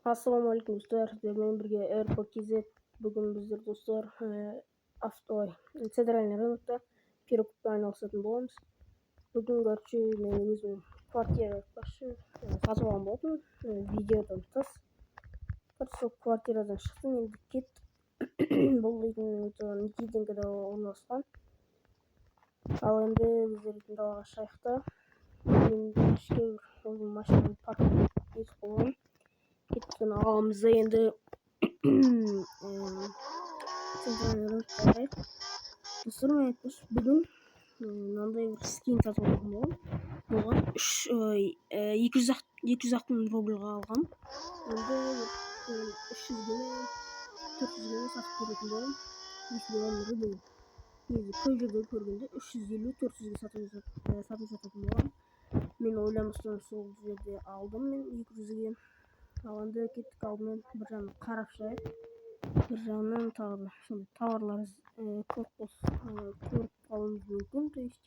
Ассалаумағалейкум достар, сіздермен бірге РПКZ. Бүгін біздер достар центральный рынокта перекуппен айналысатын боламыз. Бүгін мен өзім квартира сатып алған болдым, видеодан тыс. Сол квартирадан шықтым, енді кеттім. Бұл үйдің Никитенкода орналасқан. Ал енді біздердің далаға шайықта. Мен ішке өзім машинаны парк етіп қойған. Кеткен ағамызды енді центральный рынокқа қарайық. Достар, мен айтпақшы, бүгін мынандай бір скин сатып алған болдым. Оған 200 рубльға алғам. Енді 300-ге 400-ге сатып беретін болдым. Если оны рубль көп жерде көргенде 350-400-ге сатып жататын болған. Мен ойламастан сол жерде алдым, мен 200-ге. Ал енді кеттік, алдымен бір жағынан қарап шығайық. Бір жағынан тағы сондай тауарлар көріп қалуымыз мүмкін. То есть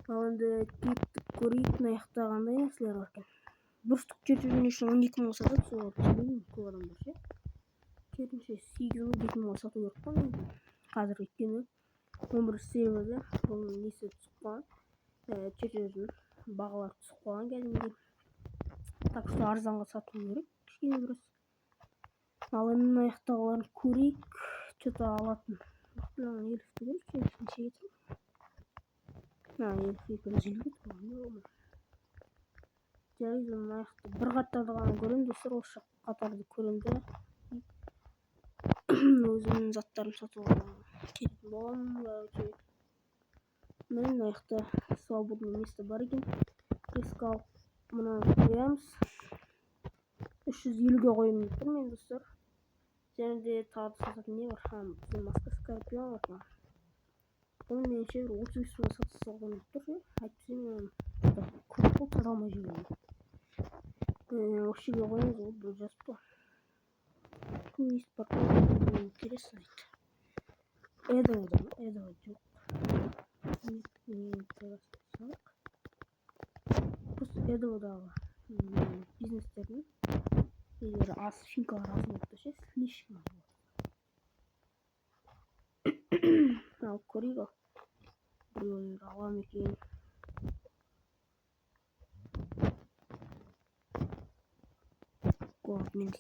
ал енді кеттік, көрейік, мына жақта қандай нәрселер бар екен. Бір штук 12 мың сатады, сол білмеймін, көп адамдар ше. Керісінше 8 мың 7 мың сату керек қой негізі. Қазір өйткені 11 серверде бұл несі түсіп қалған, черчердің бағалары түсіп қалған кәдімгідей. Так что арзанға сату керек, кішкене біраз. Ал енді мына жақтағыларын көрейік. Что-то алатын. Жаңағы елікті көріп, неше кетір? Елік екен, желік етіп қалған. Жарайды, мына жақта бір қаттарды ғана көремін, достар, осы қатарды көремін. Өзімнің заттарын сатып алуға кететін боламын. Мына жақта свободный место бар екен. Рискал мынаны қоямыз. 350-ге қойымын деп тұрмын, достар. Және де тағы сататын не бар? Маска скорпион бар. Оны меніңше 35 мыңға сатып салған деп тұр. Айтпасам көп қол тара алмай жүрген. Осы жерге қоямыз, ол бір жазып тұр. Туист парковка, интересно айтты. Эдова жоқ. Просто Эдовадағы бизнестердің егер аз финкалар аз болып тұрса, слишком аз болады. Ал көрейік, біреулер алам екен. Мен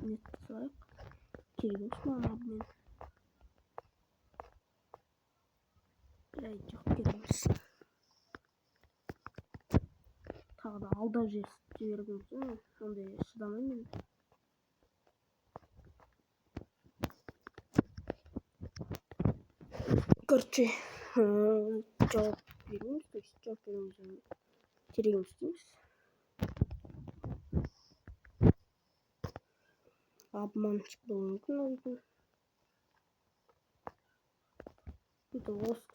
не тұсайық? Керек емес маған абмен. Жоқ, керек емес. Тағы да алдап жібергім келеді, ондай шыдамаймын. Короче, жауап береміз, то есть жауап береміз, терегім істейміз. Обманщик болуы мүмкін ол екен. Это лоск.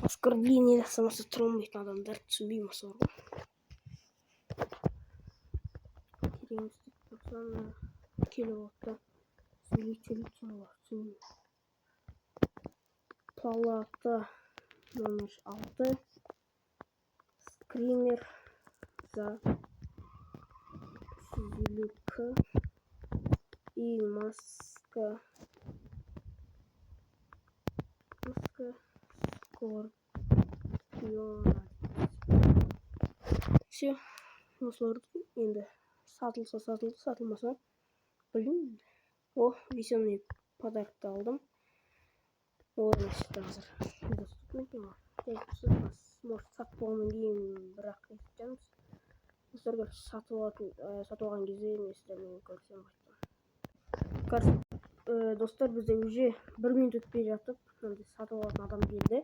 Оскорбление жасамаса тұра алмайтын адамдар, түсінбеймін осы бар ғой. Терегім істеп тұрсам, келіп отта сөйлейт солар, түсінбеймін. Палата номер 6. Скример за 350 и маска скорпиона. Все, осылар енді сатылса сатылды, сатылмаса білмеймін. Весенний подарокты алдым. Значит, қазір может сатып болғаннан кейін бірақ естеміз. Достар, сатып алған кезде нестермен көрсем қайттым. Достар, бізде уже 1 минут өтпей жатып, сатып алатын адам келді.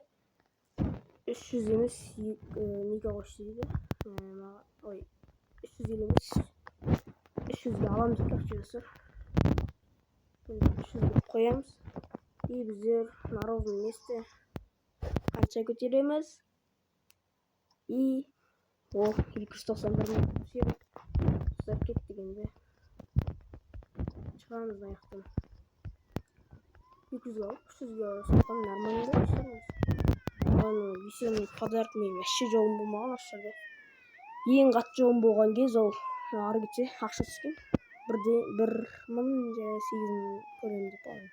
300 емес, неге қойшы дейді. 300 емес, 300-ге аламыз деп короче, достар. 300-ге қоямыз. И біздер на ровном месте қанша көтереміз. И 291 минут түседі. Достар, кеттік енді. Шығамыз мына жақтан. 200-ге алып, 300-ге сатқан нормально шығамыз. Весенний подарок мен вообще жауым болмаған осы жерде. Ең қатты жауым болған кез ол ары кетсе ақша түскен. 1.000 же 8.000 көремін деп алдым.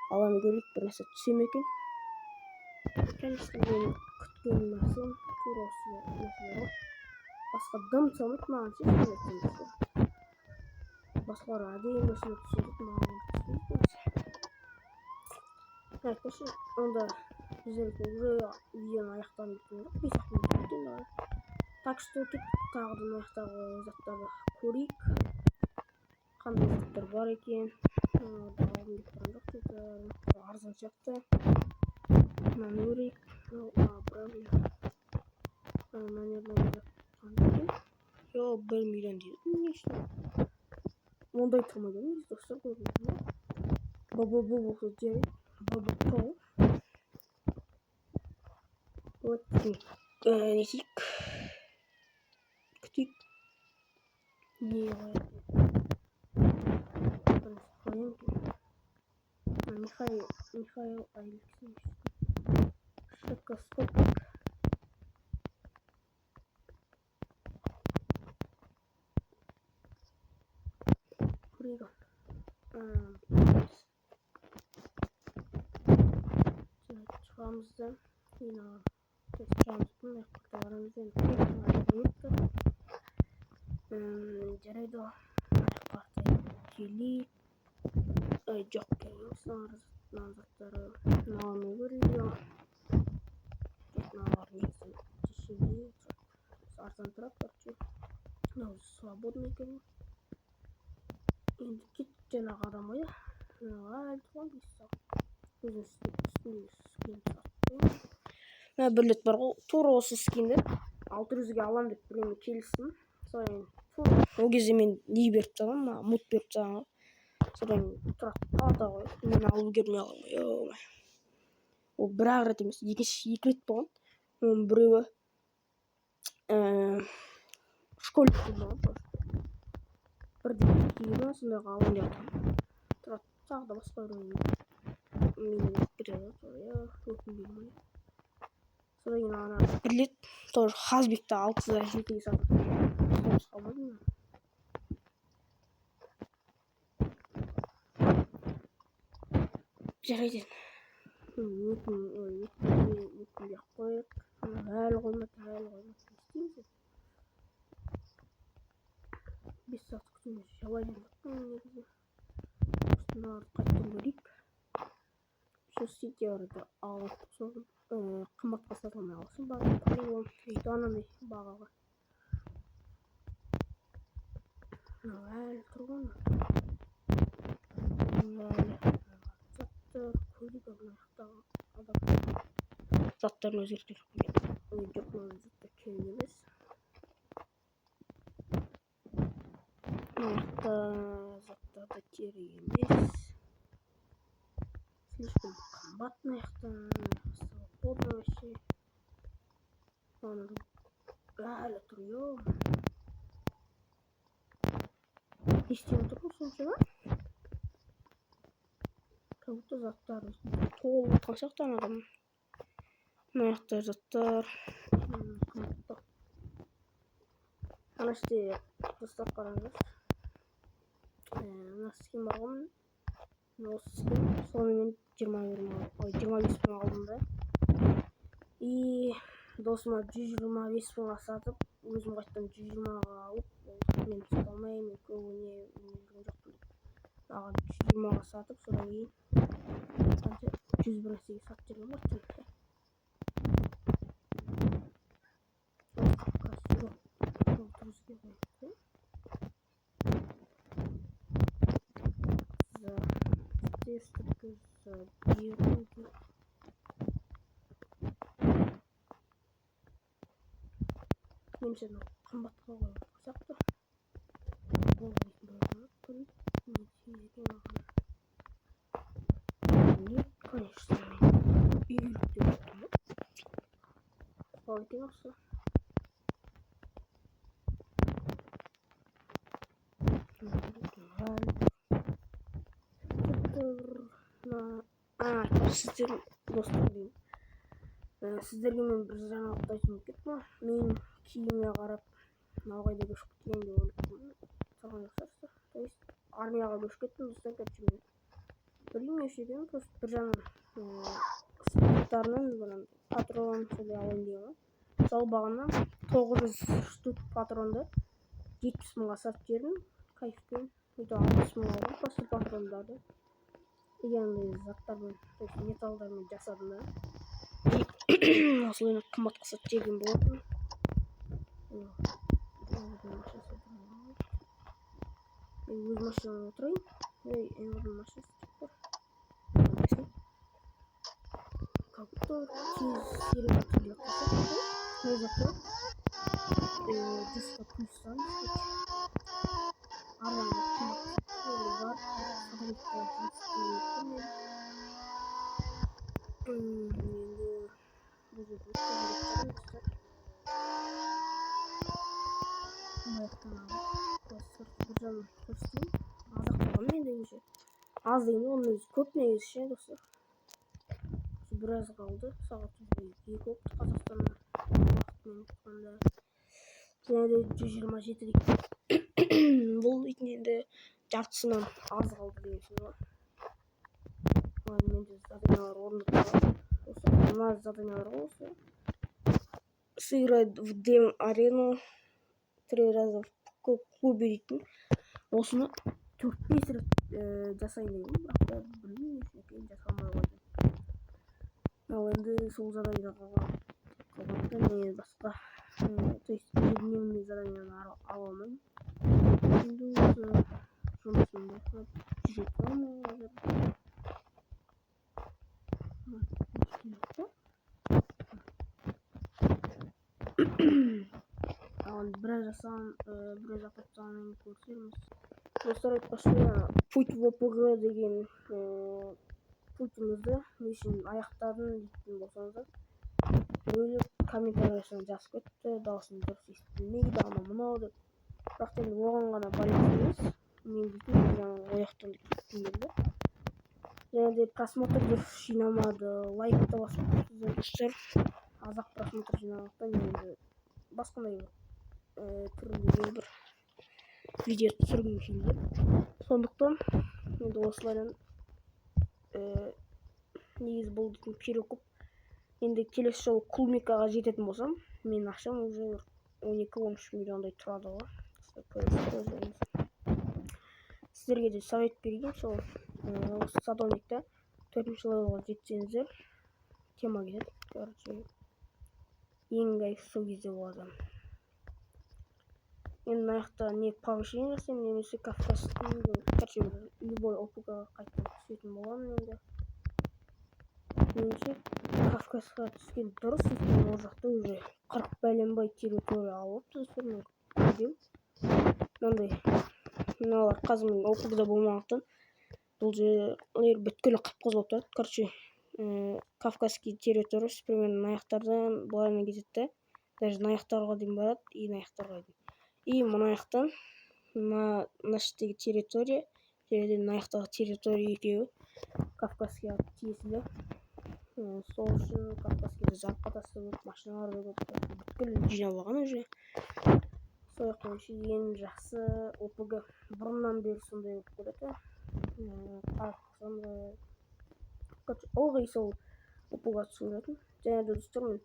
Аланы көрейік, бір нәрсе түсе ме екен. Конечно, мен күткен нәрсем тура осы нәрселер ғой. Басқа дым салмайды маған, ше. Басқалар әдейі нәрселер түседі, маған түспейді. Айтпашы, онда біздер уже видеоны аяқтаймын деп тұрмын. 5 минут өткен. Так что кеттік, тағы да аяқтағы заттарды көрейік. Қандай заттар бар екен. Алдым деп тұрған жоқ, арзан сияқты. Мынаны көрейік. Yo, 1 миллион дейді. Не үшін? Ондай тұрмайды емес, достар, көрдіңіз бе? Баба болса жарайды. Баба тау. Вот, нетейік. Күтейік. Не қояды? Қоян екен. Михаил Алексеевич. Шокоскопик. Пригон. Çıkağımız da yine çıkağımız bunu kurtarlarımızdan жарайды о карта келейік. Жоқ келмейміз, заттары мынаны көрейік. Мыналар негізі дешевле, арзан тұрады, короче. Мынау свободный екен. Енді кетіп жаңағы адам ғой. Әлі туған дейсіз. Өзінің үстінде скин сатпаймын. Бір рет бар ғой, тура осы скинді 600-ге алам деп біреумен келістім. Содан ол кезде мен не беріп тастағанмын, мут беріп тастағанмын. Содан тұрады қалада ғой, мен алып үлгермей қалғанмын. Ол бір-ақ рет емес, екі рет болған. Оның біреуі школьдік болған. Бірден кейбір сондағы алам деп жатырмын. Тұрады тағы да басқа біреумен береді. Өкінбеймін. Содан кейін ана бір рет тоже Хазбекте 600-ге сатып қалмадым. Жарайды. Өкінбей ақ қояйық. Әлі қоймады. Істейміз. 5 сағат күтуіміз жабай жандық негізі. Осыны қайттан көрейік. Сети арада алып соғын. Қымбатқа сатылмай алсын баға. Полигон. Үйді анандай бағаға. Әлі тұрған. Заттар көлік аяқтағы адам. Заттарын өзгертер. Жоқ, заттар керек емес. Заттарды керек емес. Слишком қымбат аяқтан. Свободно вообще. Әлі тұр. Естен тұрмын сонша ма? Как будто заттар толып отқан сияқты адам. Аяқтар заттар. Ана іште достар қараңыз. Ана скин бар ғой. Осы скин. Сонымен 25 мың алдым да. И досыма 125 мыңға сатып, өзім қайттан 120-ға алып, мен сата алмаймын, мен көңіліне жоқпын. Маған 120-ға сатып, содан кейін 101 нәрсеге сатып жүрген бар. Немесе қымбатқа қойсақ та. Не, конечно, үйректеп отырмын. Қол екен осы. Сіздер достар деймін. Сіздерге мен бір жаңалық айтайын деп кеттім. Мен киімге қарап мынау қайда көшіп кеткен деп ойлап армияға көшіп кеттім достар. Короче мен білмеймін неше едім, просто бір жағынан стандарттарынан патрон солай алайын деген ғой. Мысалы бағана 900 штук патронды 70 мыңға сатып жібердім кайфпен. Өйтіп 60 мың алдым просто патрондарды. Егенде заттармен, то есть металдармен жасадым да. Осылай қымбатқа сатып жіберген болатын. Өз машинамда отырайын. Эмірдің машинасы бар. Как-то тез сериал келіп қалса. Не заты? Диско плюстан. Арманда қымбатқа бар. Az değil, onun özü көп негізі ше достар. Біраз қалды, сағат 2 oldu Қазақстаннан уақытымен айтқанда. Және де 127 дейді. Бұл енді жартысынан аз қалды деген сөз бар. Мен де заданиялар орындап тұрмын. Мына заданиялар осы. Сыграть в дем-арену 3 раза в клубе дейтін. Осыны 4-5 рет жасайын деген, бірақ та білмеймін екен жасамай қойдым. Ал енді сол задайда қалғанда мен басқа, то есть ежедневный заданияны ала алмаймын. Енді осы жұмысым байқап жүріп тұрамын қазір. Ал біраз жасаған, біраз апаттағанын көрсерміз. Достар айтпақшы, путь в ОПГ деген путімізді не үшін аяқтадым дейтін болсаңыздар, біреулер комментариясына жазып кетті, дауысын дұрыс естілмейді, ана мынау деп. Бірақ енді оған ғана байланысты емес, мен дейтін ояқтан кеттім келді. Және де просмотрды жинамады, лайк та басып тұрсыздар достар. Азақ просмотр жинамақтан енді басқандай түрінде бір видео түсіргім келді. Сондықтан енді осылайдан негізі бұл дейтін перекуп. Енді келесі жолы клубникаға жететін болсам, мен ақшам уже 12-13 миллиондай тұрады ғой. Сіздерге де совет берейін, сол садовникта 4-ші левелға жетсеңіздер тема кетеді. Короче, ең кайф сол кезде болады. Енді мына жақта не повышение жасаймын, немесе Кавказский, короче, любой ОПГ-ға қайтып түсетін боламын енді. Меніңше Кавказға түскен дұрыс, өйткені ол жақта уже 40 бәленбай территория алыпты достар, мен көргем. Мынандай, мыналар қазір мен ОПГ-да болмағандықтан бұл жерлер бүткілі қып-қызыл болып тұрады. Короче, Кавказский территория примерно мына жақтардан былайына кетеді, даже мына жақтарға дейін барады, и мына жақтарға дейін. И мына жақтан мына жердегі территория, және де мына жақтағы территория екеуі Кавказскийға тиесілі. Сол үшін Кавказскийді зарплатасы көп, машиналар да көп, бүткіл жинап алған уже. Сол жақтан ең жақсы ОПГ бұрыннан бері сондай болып келеді. Ылғи сол ОПГ-ға түсіп жүретін. Және де достар, мен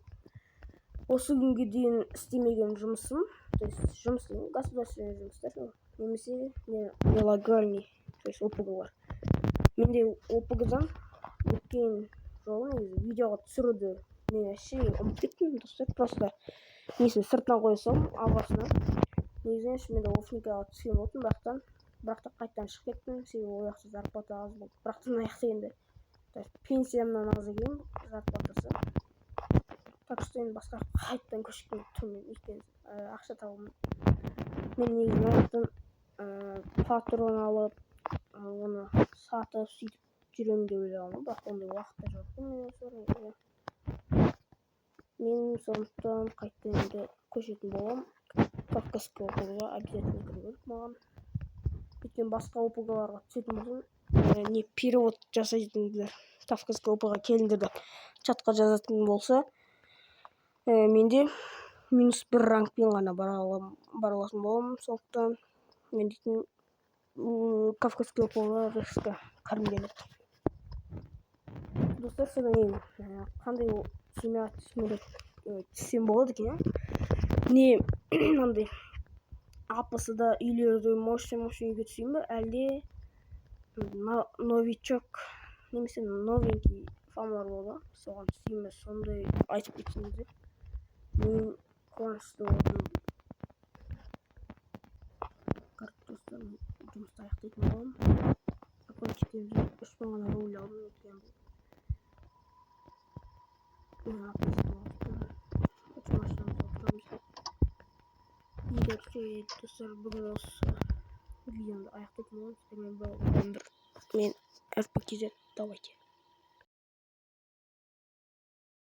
осы күнге дейін істемеген жұмысым, то есть жұмыс деген государственный жұмыстар, немесе нелегальный, то есть ОПГ-лар. Менде ОПГ-дан өткен жолы негізі видеоға түсіруді мен вообще ұмытып кеттім достар. Просто несін сыртынан қоя салдым алғашына. Негізінен менде офникаға түскен болатын, бірақ та қайттан шығып кеттім, себебі ол жақта зарплата аз болды. бірақ та мына жақта енді пенсиямнан аз екен зарплатасы. Так что енді басқа қайттан көшіп тұрмын, өйткені ақша табамын. Мен негізі мына жақтан патрон алып, оны сатып сөйтіп жүремін деп ойлағанмын, бірақ ондай уақыт та жоқ. Мен сондықтан қайтадан енді көшетін боламын. Кавказский ОПГ-ға обязательно кіру керек маған. Өйткені басқа ОПГ-ларға түсетін болсам, не перевод жасайтындар, Кавказский ОПГ-ға келіңдер деп чатқа жазатын болса, менде -1 рангпен ғана бара алатын боламын. Сондықтан мен дейтін Кавказский полуостров карым келет. Достар, содан кейін қандай семья түссем болады екен, не мынандай апасы да үйлерді мощный үйге түсейін ба, әлде новичок немесе новенький фамалар болады, соған түсейін ба, сондай айтып кетсеңіздер мен қуанышты болдым. Достар, жұмысты аяқтайтын боламын. Закончиктерімізді 3000 ғана рубль алдым екен. Егер достар, бүгін осы видеоны аяқтайтын боламын. Мен РПКЗ, давайте.